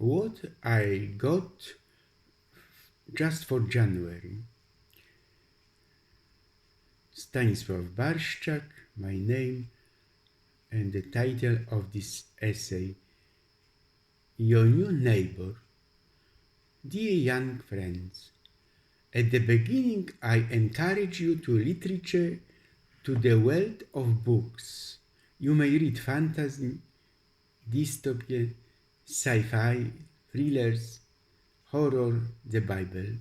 what I got just for January. Stanisław Barszczak, my name, and the title of this essay, Your New Neighbor. Dear young friends, at the beginning I encourage you to literature, to the world of books. You may read fantasy, dystopia, sci-fi, thrillers, horror, the Bible.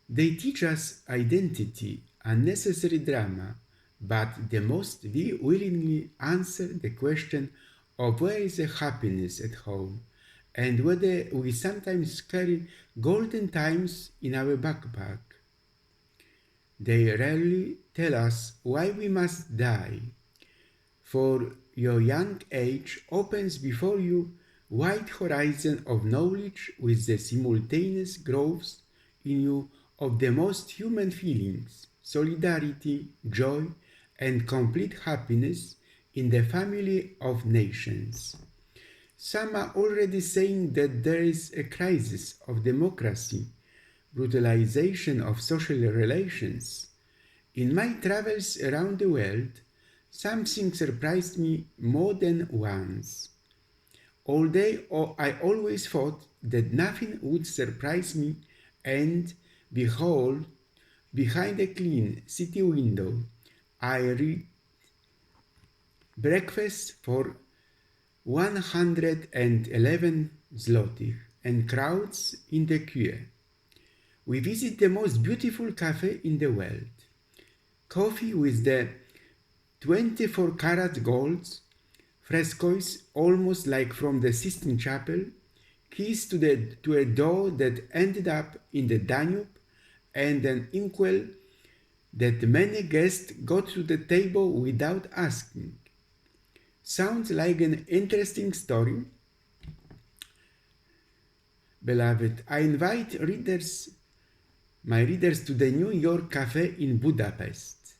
They teach us identity, unnecessary drama, but the most we willingly answer the question of where is the happiness at home, and whether we sometimes carry golden times in our backpack. They rarely tell us why we must die, for your young age opens before you wide horizon of knowledge with the simultaneous growth in you of the most human feelings, solidarity, joy, and complete happiness in the family of nations. Some are already saying that there is a crisis of democracy, brutalization of social relations. In my travels around the world, something surprised me more than once. Although I always thought that nothing would surprise me, and behold, behind a clean city window, I read breakfast for 111 zlotych and crowds in the queue. We visit the most beautiful cafe in the world. Coffee with the 24-karat golds, frescoes almost like from the Sistine Chapel, keys to a door that ended up in the Danube, and an inkwell that many guests got to the table without asking. Sounds like an interesting story? Beloved, I invite my readers to the New York Cafe in Budapest,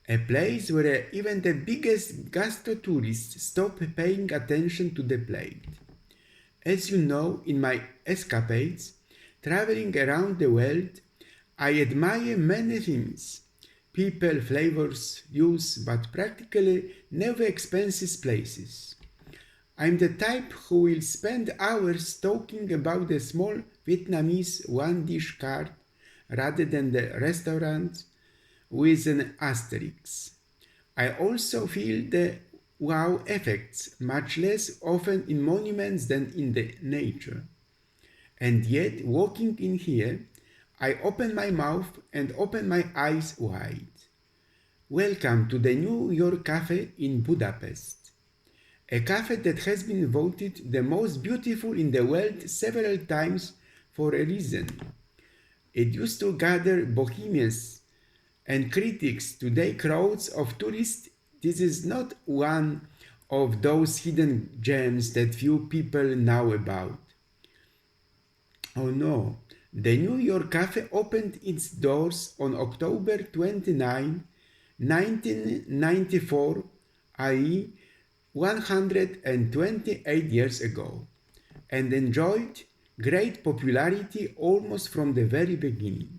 a place where even the biggest gastro-tourists stop paying attention to the plate. As you know, in my escapades, traveling around the world, I admire many things, people, flavors, use, but practically never expensive places. I'm the type who will spend hours talking about the small Vietnamese one-dish cart rather than the restaurant with an asterisk. I also feel the wow effects much less often in monuments than in the nature. And yet, walking in here, I open my mouth and open my eyes wide. Welcome to the New York Cafe in Budapest, a cafe that has been voted the most beautiful in the world several times for a reason. It used to gather bohemians and critics, today crowds of tourists. This is not one of those hidden gems that few people know about. Oh no, the New York Cafe opened its doors on October 29, 1994, i.e. 128 years ago, and enjoyed great popularity almost from the very beginning.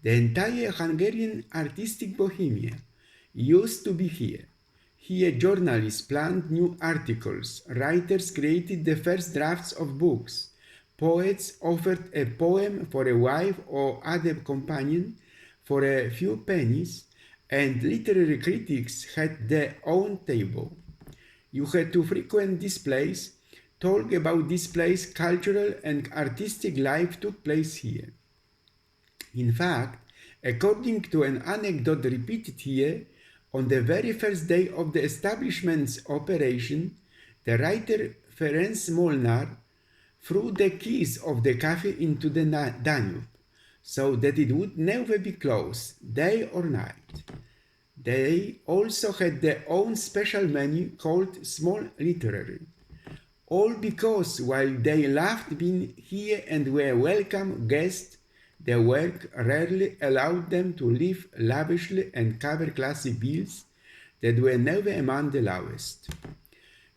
The entire Hungarian artistic bohemia used to be here. Here journalists planned new articles, writers created the first drafts of books, poets offered a poem for a wife or other companion for a few pennies, and literary critics had their own table. You had to frequent this place, talk about this place, cultural and artistic life took place here. In fact, according to an anecdote repeated here, on the very first day of the establishment's operation, the writer Ferenc Molnár threw the keys of the cafe into the Danube, so that it would never be closed, day or night. They also had their own special menu called Small Literary. All because while they loved being here and were welcome guests, their work rarely allowed them to live lavishly and cover classy bills that were never among the lowest.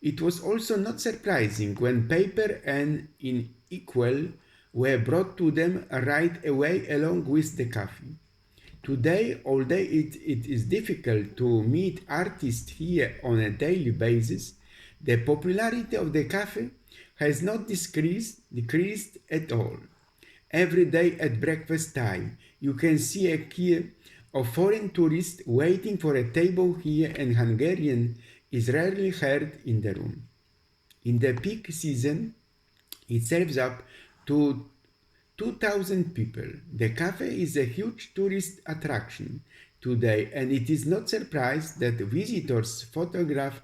It was also not surprising when paper and inkwell were brought to them right away along with the coffee. Today, although it is difficult to meet artists here on a daily basis, the popularity of the cafe has not decreased at all. Every day at breakfast time, you can see a queue of foreign tourists waiting for a table here, and Hungarian is rarely heard in the room. In the peak season, it serves up to 2,000 people. The cafe is a huge tourist attraction today, and it is not surprised that visitors photograph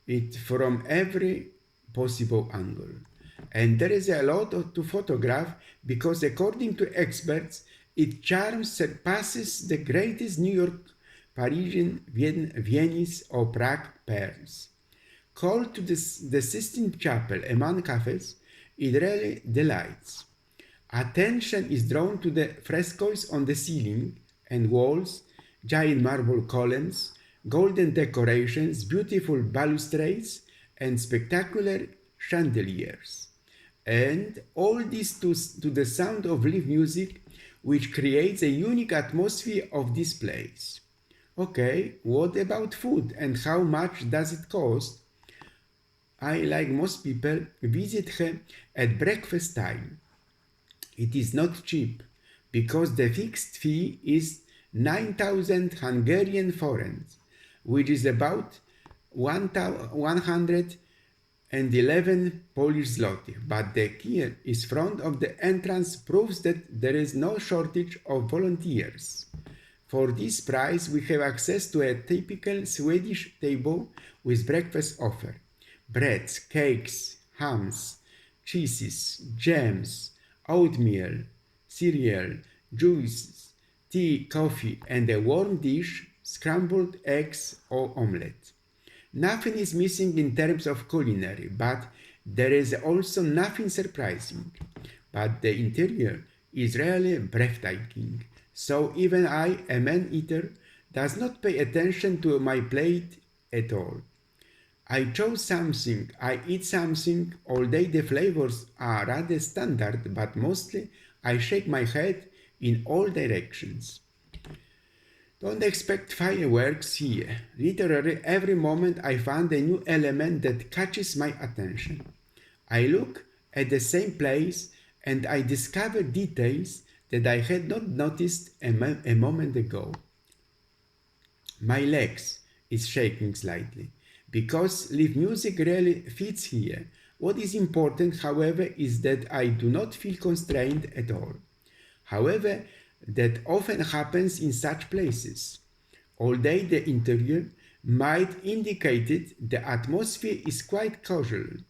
it from every possible angle. And there is a lot to photograph because, according to experts, its charm surpasses the greatest New York, Parisian, Venice, or Prague pairs. Called to the Sistine Chapel among cafes, it really delights. Attention is drawn to the frescoes on the ceiling and walls, giant marble columns, golden decorations, beautiful balustrades, and spectacular chandeliers. And all this to the sound of live music, which creates a unique atmosphere of this place. Okay, what about food and how much does it cost? I, like most people, visit her at breakfast time. It is not cheap because the fixed fee is 9,000 Hungarian forints, which is about 111 Polish zloty. But the key is front of the entrance proves that there is no shortage of volunteers. For this price, we have access to a typical Swedish table with breakfast offer. Breads, cakes, hams, cheeses, jams, oatmeal, cereal, juices, tea, coffee, and a warm dish, scrambled eggs or omelette. Nothing is missing in terms of culinary, but there is also nothing surprising. But the interior is really breathtaking. So even I, a man-eater, does not pay attention to my plate at all. I chose something, I eat something, although the flavors are rather standard, but mostly I shake my head in all directions. Don't expect fireworks here. Literally every moment I find a new element that catches my attention. I look at the same place and I discover details that I had not noticed a moment ago. My legs is shaking slightly because live music really fits here. What is important, however, is that I do not feel constrained at all. However, that often happens in such places. Although the interior might indicate it, the atmosphere is quite casual.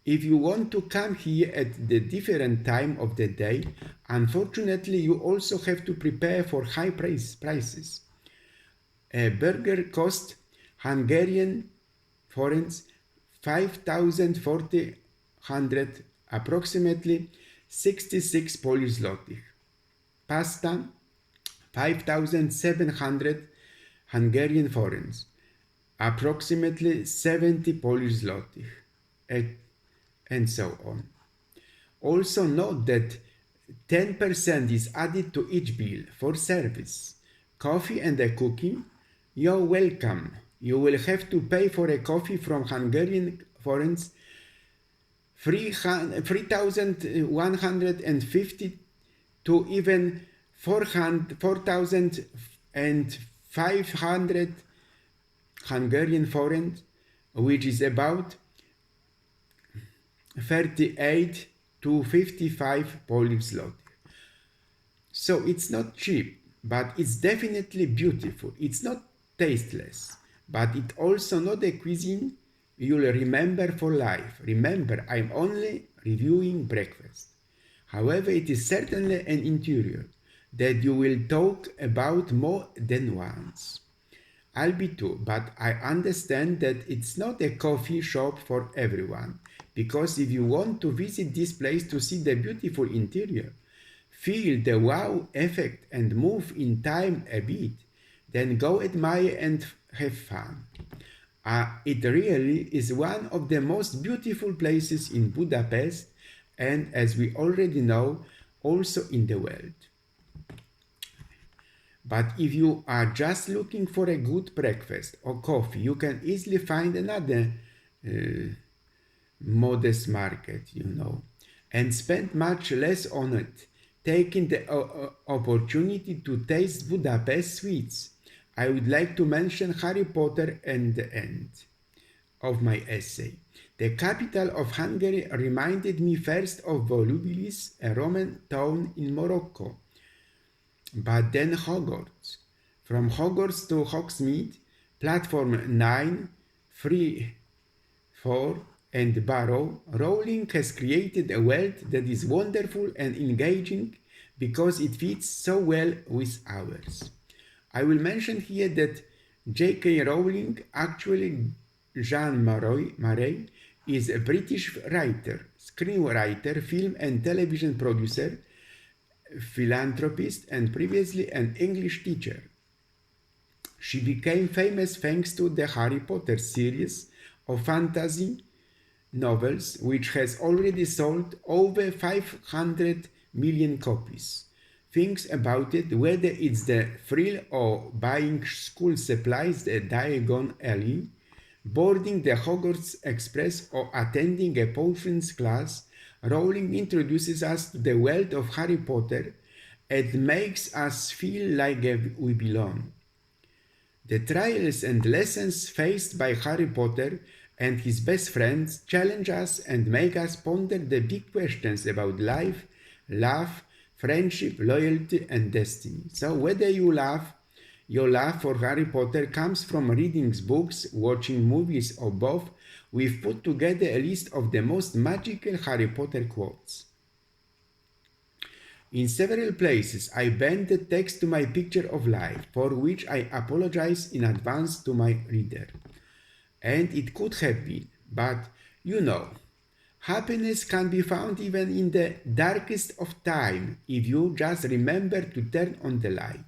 If you want to come here at the different time of the day, unfortunately you also have to prepare for high prices. A burger costs Hungarian forints 5,400, approximately 66 Polish zlotys. Pasta 5,700 Hungarian forints, approximately 70 Polish zlotys, and so on. Also note that 10% is added to each bill for service, coffee and a cookie. You're welcome. You will have to pay for a coffee from Hungarian forints 3,150 to even 4,500 Hungarian forint, which is about 38 to 55 Polish zloty. So it's not cheap, but it's definitely beautiful. It's not tasteless, but it's also not a cuisine you'll remember for life. Remember, I'm only reviewing breakfast. However, it is certainly an interior that you will talk about more than once. I'll be too, but I understand that it's not a coffee shop for everyone, because if you want to visit this place to see the beautiful interior, feel the wow effect and move in time a bit, then go admire and have fun. It really is one of the most beautiful places in Budapest and, as we already know, also in the world. But if you are just looking for a good breakfast or coffee, you can easily find another modest market, and spend much less on it, taking the opportunity to taste Budapest sweets. I would like to mention Harry Potter and the end of my essay. The capital of Hungary reminded me first of Volubilis, a Roman town in Morocco, but then Hogwarts. From Hogwarts to Hogsmeade, platform 9, 3, 4, and Barrow, Rowling has created a world that is wonderful and engaging because it fits so well with ours. I will mention here that J.K. Rowling, actually Jean Marais, is a British writer, screenwriter, film and television producer, philanthropist, and previously an English teacher. She became famous thanks to the Harry Potter series of fantasy novels, which has already sold over 500 million copies. Think about it, whether it's the thrill of buying school supplies at Diagon Alley, boarding the Hogwarts Express, or attending a potions class, Rowling introduces us to the world of Harry Potter and makes us feel like we belong. The trials and lessons faced by Harry Potter and his best friends challenge us and make us ponder the big questions about life, love, friendship, loyalty, and destiny. So whether your love for Harry Potter comes from reading books, watching movies, or both, we've put together a list of the most magical Harry Potter quotes. In several places, I bend the text to my picture of life, for which I apologize in advance to my reader. And it could have been, but happiness can be found even in the darkest of time if you just remember to turn on the light.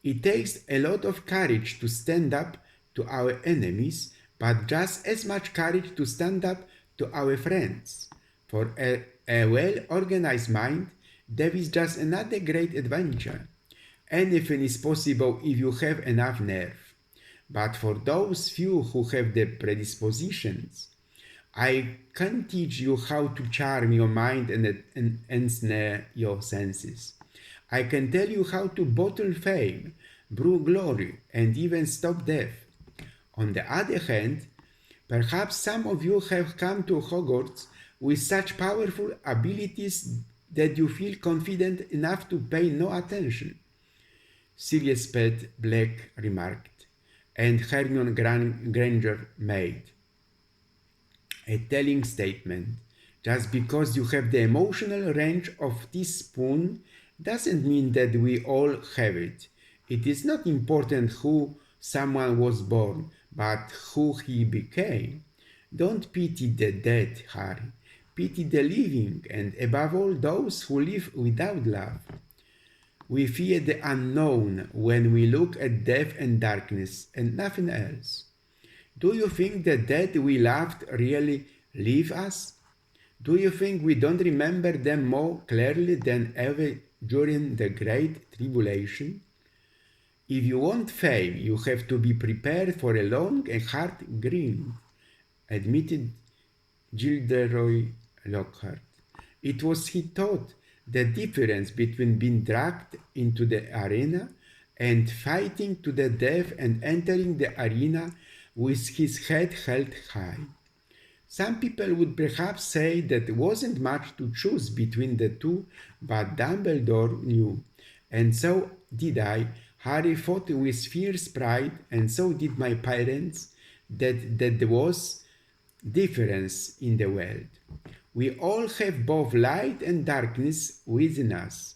It takes a lot of courage to stand up to our enemies, but just as much courage to stand up to our friends. For a well-organized mind, there is just another great adventure. Anything is possible if you have enough nerve. But for those few who have the predispositions, I can teach you how to charm your mind and ensnare your senses. I can tell you how to bottle fame, brew glory, and even stop death. On the other hand, perhaps some of you have come to Hogwarts with such powerful abilities that you feel confident enough to pay no attention, Sirius Black remarked, and Hermione Granger made a telling statement. Just because you have the emotional range of this spoon doesn't mean that we all have it. It is not important who someone was born, but who he became. Don't pity the dead, Harry. Pity the living, and above all those who live without love. We fear the unknown when we look at death and darkness and nothing else. Do you think the dead we loved really leave us? Do you think we don't remember them more clearly than ever during the Great Tribulation? If you want fame, you have to be prepared for a long and hard grind, admitted Gilderoy Lockhart. It was, he thought, the difference between being dragged into the arena and fighting to the death and entering the arena with his head held high. Some people would perhaps say that there wasn't much to choose between the two, but Dumbledore knew, and so did I. Harry fought with fierce pride, and so did my parents, that there was difference in the world. We all have both light and darkness within us.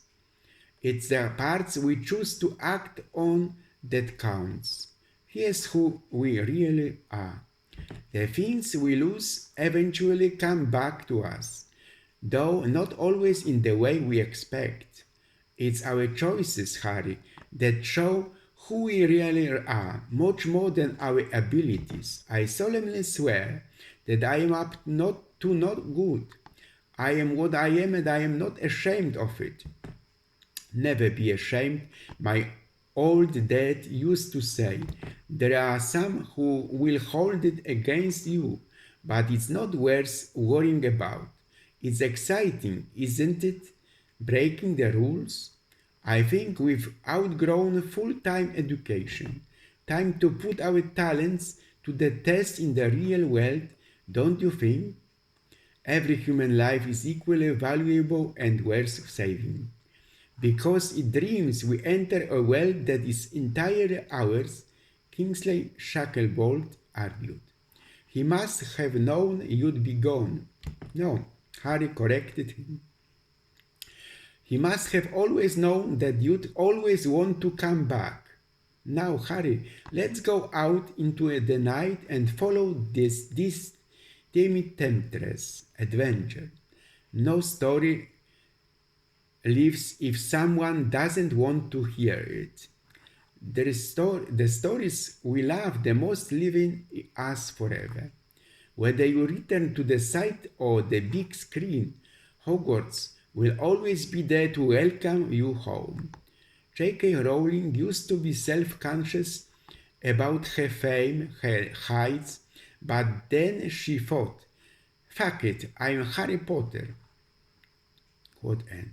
It's the parts we choose to act on that counts. Here's who we really are. The things we lose eventually come back to us, though not always in the way we expect. It's our choices, Harry, that show who we really are, much more than our abilities. I solemnly swear that I am up not to not good. I am what I am, and I am not ashamed of it. Never be ashamed, my old dad used to say. There are some who will hold it against you, but it's not worth worrying about. It's exciting, isn't it? Breaking the rules? I think we've outgrown full-time education. Time to put our talents to the test in the real world, don't you think? Every human life is equally valuable and worth saving. Because it dreams we enter a world that is entirely ours, Kingsley Shacklebolt argued. He must have known you'd be gone. No, Harry corrected him. He must have always known that you'd always want to come back. Now, Harry, let's go out into the night and follow this temptress adventure. No story lives if someone doesn't want to hear it. The stories we love the most live in us forever. Whether you return to the site or the big screen, Hogwarts will always be there to welcome you home. J.K. Rowling used to be self-conscious about her fame, her heights, but then she thought, fuck it, I'm Harry Potter. Quote end.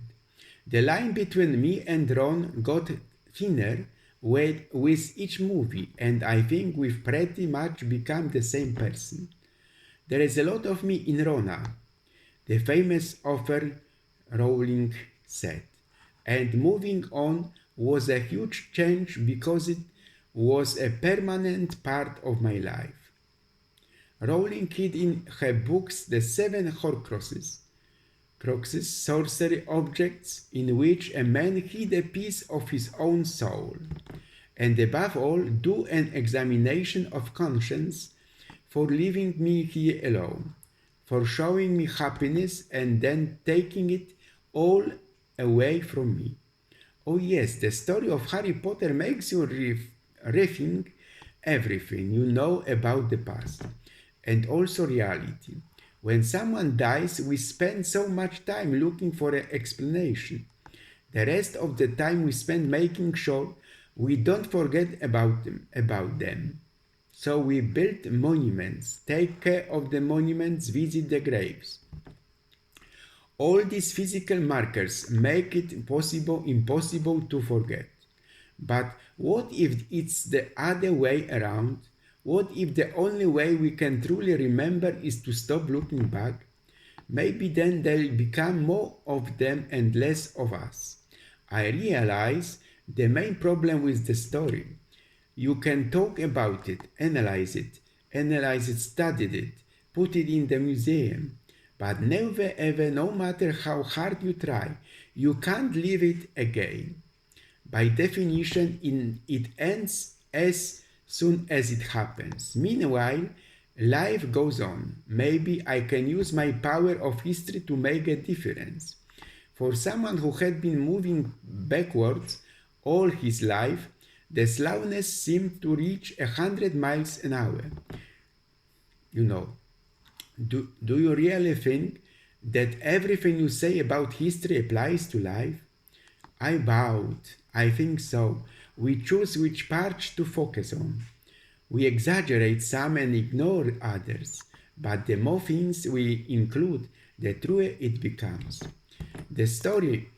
The line between me and Ron got thinner with each movie, and I think we've pretty much become the same person. There is a lot of me in Rona, the famous author Rowling said, and moving on was a huge change because it was a permanent part of my life. Rowling hid in her books the 7 Horcruxes, sorcery objects in which a man hid a piece of his own soul, and above all do an examination of conscience for leaving me here alone, for showing me happiness and then taking it all away from me. Oh yes, the story of Harry Potter makes you rethink everything you know about the past, and also reality. When someone dies, we spend so much time looking for an explanation. The rest of the time we spend making sure we don't forget about them. So we build monuments, take care of the monuments, visit the graves. All these physical markers make it impossible to forget. But what if it's the other way around? What if the only way we can truly remember is to stop looking back? Maybe then there'll become more of them and less of us. I realize the main problem with the story. You can talk about it, analyze it, study it, put it in the museum. But never ever, no matter how hard you try, you can't live it again. By definition, it ends as soon as it happens. Meanwhile, life goes on. Maybe I can use my power of history to make a difference. For someone who had been moving backwards all his life, the slowness seemed to reach 100 miles an hour. Do you really think that everything you say about history applies to life? I bowed. I think so. We choose which parts to focus on. We exaggerate some and ignore others, but the more things we include, the truer it becomes. The story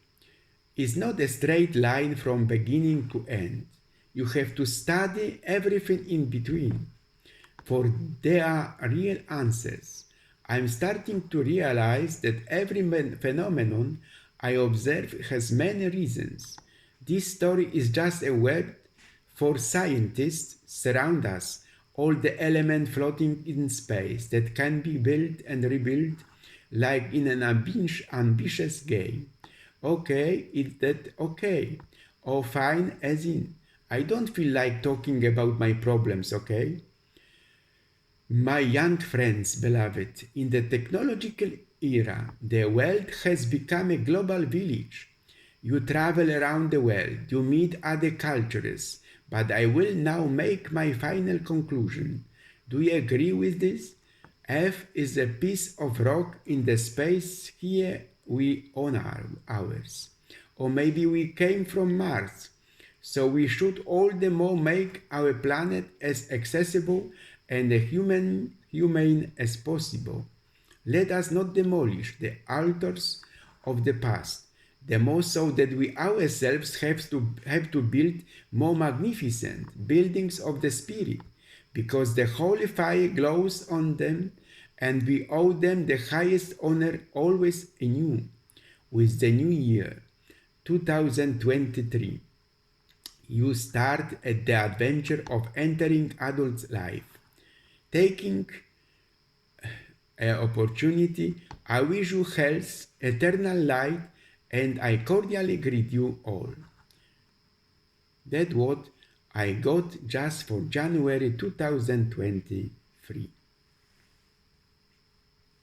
is not a straight line from beginning to end. You have to study everything in between, for there are real answers. I'm starting to realize that every phenomenon I observe has many reasons. This story is just a web for scientists surround us, all the elements floating in space that can be built and rebuilt like in an ambitious game. Okay, is that okay? Oh, fine, as in, I don't feel like talking about my problems, okay? My young friends, beloved, in the technological era, the world has become a global village. You travel around the world, you meet other cultures, But I will now make my final conclusion. Do you agree with this? F is a piece of rock in the space here we on ours. Or maybe we came from Mars. So we should all the more make our planet as accessible and humane as possible. Let us not demolish the altars of the past, the more so that we ourselves have to build more magnificent buildings of the Spirit, because the holy fire glows on them, and we owe them the highest honor always anew. With the new year, 2023, you start at the adventure of entering adult life. Taking opportunity, I wish you health, eternal light, and I cordially greet you all. That's what I got just for January 2023.